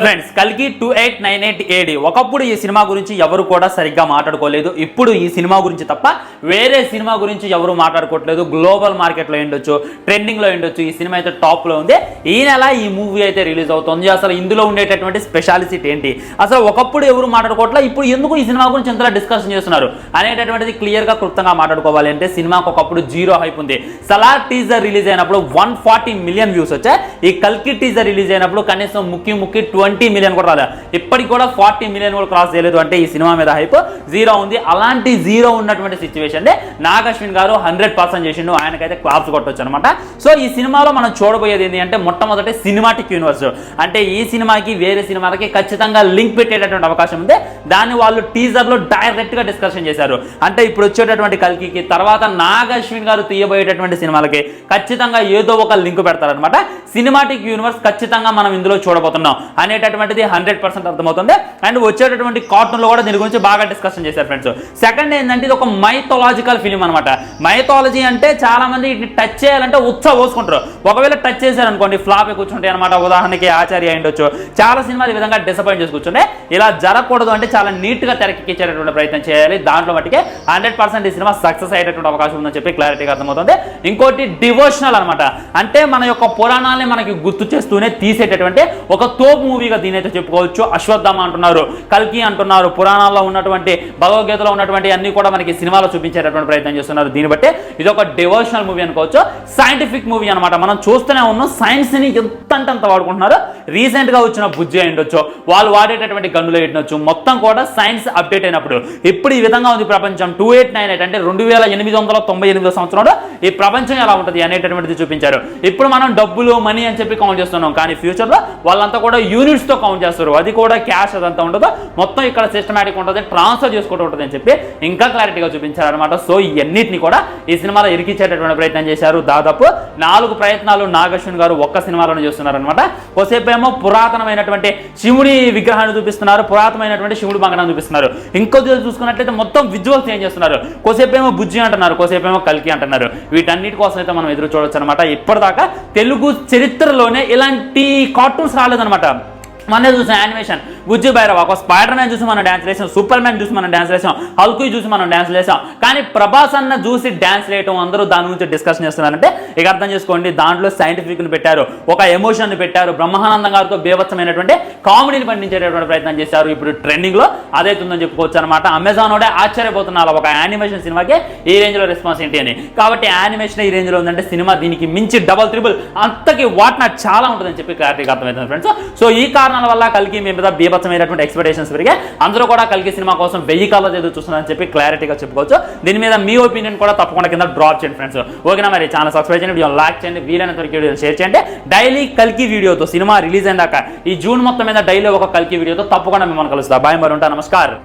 Friends కల్కి 2898 AD ఒకప్పుడు ఈ సినిమా గురించి ఎవరు కూడా సరిగ్గా మాట్లాడుకోలేదు. ఇప్పుడు ఈ సినిమా గురించి తప్ప వేరే సినిమా గురించి ఎవరు మాట్లాడుకోవట్లేదు. గ్లోబల్ మార్కెట్లో ఉండొచ్చు, ట్రెండింగ్లో ఉండొచ్చు. ఈ సినిమా అయితే టాప్లో ఉంది. ఈ నెల ఈ మూవీ అయితే రిలీజ్ అవుతుంది. అసలు ఇందులో ఉండేటటువంటి స్పెషాలిటీ ఏంటి, అసలు ఒకప్పుడు ఎవరు మాట్లాడుకోవట్లేదు, ఇప్పుడు ఎందుకు ఈ సినిమా గురించి ఎంతలా డిస్కషన్ చేస్తున్నారు అనేటటువంటిది క్లియర్గా క్లుప్తంగా మాట్లాడుకోవాలి అంటే సినిమాకు ఒకప్పుడు జీరో హైప్ ఉంది. సలార్ టీజర్ రిలీజ్ అయినప్పుడు 140 మిలియన్ వ్యూస్ వచ్చాయి. ఈ కల్కి టీజర్ రిలీజ్ అయినప్పుడు కనీసం ముక్కి 20 మిలియన్ కూడా రాలేదు. ఇప్పటికి కూడా 40 మిలియన్ కూడా క్రాస్ చేయలేదు. అంటే ఈ సినిమా మీద హైప్ జీరో ఉంది. అలాంటి జీరో ఉన్నటువంటి సిచ్యువేషన్ నాగ్ అశ్విన్ గారు 100% చేసిండు. ఆయనకైతే క్లాప్స్ కొట్టొచ్చు అనమాట. సో ఈ సినిమాలో మనం చూడబోయేది ఏంటి అంటే మొట్టమొదటి సినిమాటిక్ యూనివర్స్. అంటే ఈ సినిమాకి వేరే సినిమాలకి ఖచ్చితంగా లింక్ పెట్టేటటువంటి అవకాశం ఉంది. దాన్ని వాళ్ళు టీజర్ లో డైరెక్ట్ గా డిస్కషన్ చేశారు. అంటే ఇప్పుడు వచ్చేటటువంటి కల్కి తర్వాత నాగ్ అశ్విన్ గారు తీయబోయేటటువంటి సినిమాలకి ఖచ్చితంగా ఏదో ఒక లింక్ పెడతారనమాట. సినిమాటిక్ యూనివర్స్ ఖచ్చితంగా మనం ఇందులో చూడబోతున్నాం అనేటటువంటిది 100% అర్థమవుతుంది. అండ్ వచ్చేటటువంటి కార్టూన్ లో కూడా దీని గురించి బాగా డిస్కషన్ చేశారు ఫ్రెండ్స్. సెకండ్ ఏంటంటే ఇది ఒక మైథాలజికల్ ఫిలిం అనమాట. మైథాలజీ అంటే చాలా మంది టచ్ చేయాలంటే ఉత్సాహం పోసుకుంటారు. ఒకవేళ టచ్ చేశారనుకోండి ఫ్లాప్ కూర్చుంటాయి అనమాట. ఉదాహరణకి ఆచార్య అయ్యుండొచ్చు. చాలా సినిమాలు ఈ విధంగా డిసప్పాయింట్ చేసి కూర్చుంటే ఇలా జరగకూడదు అంటే చాలా నీట్ గా తెరకెక్కించేటటువంటి ప్రయత్నం చేయాలి. దాంట్లో మట్టికే 100% ఈ సినిమా సక్సెస్ అయ్యేటటువంటి అవకాశం ఉందని చెప్పి క్లారిటీగా అర్థమవుతుంది. ఇంకోటి డివోషనల్ అనమాట. అంటే మన యొక్క పురాణాలని మనకి గుర్తు చేస్తూనే తీసేటటువంటి ఒక తోపు మూవీగా దీని అయితే చెప్పుకోవచ్చు. అశ్వత్థామ అంటున్నారు, కల్కి అంటున్నారు, పురాణాల్లో ఉన్నటువంటి భగవద్గీతలో ఉన్నటువంటి అన్ని కూడా మనకి సినిమాలో చూపించేటటువంటి ప్రయత్నం చేస్తున్నారు. దీన్ని బట్టి ఇది ఒక డివోషనల్ మూవీ అనుకోవచ్చు. సైంటిఫిక్ మూవీ అనమాట. మనం చూస్తూనే ఉన్నాం సైన్స్ ని ఎంత అంటే అంత వాడుకుంటున్నారు. రీసెంట్ గా వచ్చిన బుజ్జి అయ్యుండొచ్చు, వాళ్ళు వాడేటటువంటి గన్నులు ఉండొచ్చు, మొత్తం కూడా సైన్స్ అప్డేట్ అయినప్పుడు ఇప్పుడు ఈ విధంగా ఉంది ప్రపంచం. 2898 అంటే 2898 సంవత్సరంలో ఈ ప్రపంచం ఎలా ఉంటుంది అనేటటువంటిది చూపించారు. ఇప్పుడు మనం డబ్బులు మనీ అని చెప్పి కౌంట్ చేస్తున్నాం, కానీ ఫ్యూచర్ లో వాళ్ళంతా కూడా యూనిట్స్ తో కౌంట్ చేస్తారు. అది కూడా క్యాష్ అదంతా ఉండదు, మొత్తం ఇక్కడ సిస్టమేటిక్ ఉంటుంది, ట్రాన్స్ఫర్ చేసుకుంటూ ఉంటుంది అని చెప్పి ఇంకా క్లారిటీగా చూపించారు అనమాట. సో ఇవన్నిటిని కూడా ఈ సినిమాలో ఇరికించేటటువంటి ప్రయత్నం చేశారు. దాదాపు 4 ప్రయత్నాలు నాగ్ అశ్విన్ గారు ఒక్క సినిమాలోనే చేస్తున్నారు అనమాట. కొద్దిసేపు ఏమో పురాతనమైనటువంటి శివుడి విగ్రహాన్ని చూపిస్తున్నారు, పురాతనమైనటువంటి శివుడి బంగారాన్ని చూపిస్తున్నారు. ఇంకొద్ది చూసుకున్నట్లయితే మొత్తం విజువల్స్ ఏం చేస్తున్నారు. కొద్దిసేపు ఏమో బుజ్జి అంటున్నారు, కొద్దిసేపు ఏమో కల్కి అంటున్నారు. వీటన్నిటి కోసం అయితే మనం ఎదురు చూడొచ్చు అనమాట. ఇప్పటిదాకా తెలుగు చరిత్రలోనే ఇలాంటి కార్టూన్స్ రాలేదనమాట. మనమే చూసాం యానిమేషన్ బుజ్జి భైరవ, ఒక స్పైడర్ మ్యాన్ చూసి మనం డ్యాన్స్ వేసాం, సూపర్ మ్యాన్ చూసి మనం డ్యాన్స్ వేసాం, హల్కు చూసి మనం డ్యాన్స్ వేసాం. కానీ ప్రభాస్ అన్న చూసి డ్యాన్స్ వేయటం అందరూ దాని గురించి డిస్కషన్ చేస్తున్నారంటే ఇక అర్థం చేసుకోండి. దాంట్లో సైంటిఫిక్ని పెట్టారు, ఒక ఎమోషన్ని పెట్టారు, బ్రహ్మానందం గారితో బీభత్సమైనటువంటి కామెడీని పండించేటటువంటి ప్రయత్నం చేశారు. ఇప్పుడు ట్రెండింగ్ లో అదే ఉందని చెప్పుకోవచ్చు అనమాట. అమెజాన్ కూడా ఆశ్చర్యపోతున్నారు ఒక యానిమేషన్ సినిమాకి ఈ రేంజ్ లో రెస్పాన్స్ ఏంటి అని. కాబట్టి యానిమేషన్ ఈ రేంజ్ లో ఉందంటే సినిమా దీనికి మించి డబల్ ట్రిపుల్ అంతకి వాట్ నాకు చాలా ఉంటుందని చెప్పి క్లారిటీగా అర్థమవుతుంది ఫ్రెండ్స్. సో ఈ కారణాల వల్ల కల్కి మీ మీద బీభత్సమైనటువంటి ఎక్స్పెక్టేషన్స్ పెరిగాయి. అందరూ కూడా కల్కి సినిమా కోసం 1000 కళ్ళతో ఎదురు చూస్తున్నారని చెప్పి క్లారిటీగా చెప్పుకోవచ్చు. దీని మీద మీ ఒపీనియన్ కూడా తప్పకుండా కింద డ్రాప్ చేయండి ఫ్రెండ్స్. ఓకేనా, మరి ఛానల్ సబ్స్క్రైబ్ చేయండి, వీడియో లైక్ చేయండి, వీలైనంత వరకు వీడియో షేర్ చేయండి. డైలీ కల్కి వీడియోతో సినిమా రిలీజ్ అయినాక ఈ జూన్ మొత్తం మీద డైలీ ఒక కల్కి వీడియోతో తప్పకుండా మిమ్మల్ని కలుస్తా. బాయ్, మరి ఉంటా, నమస్కారం.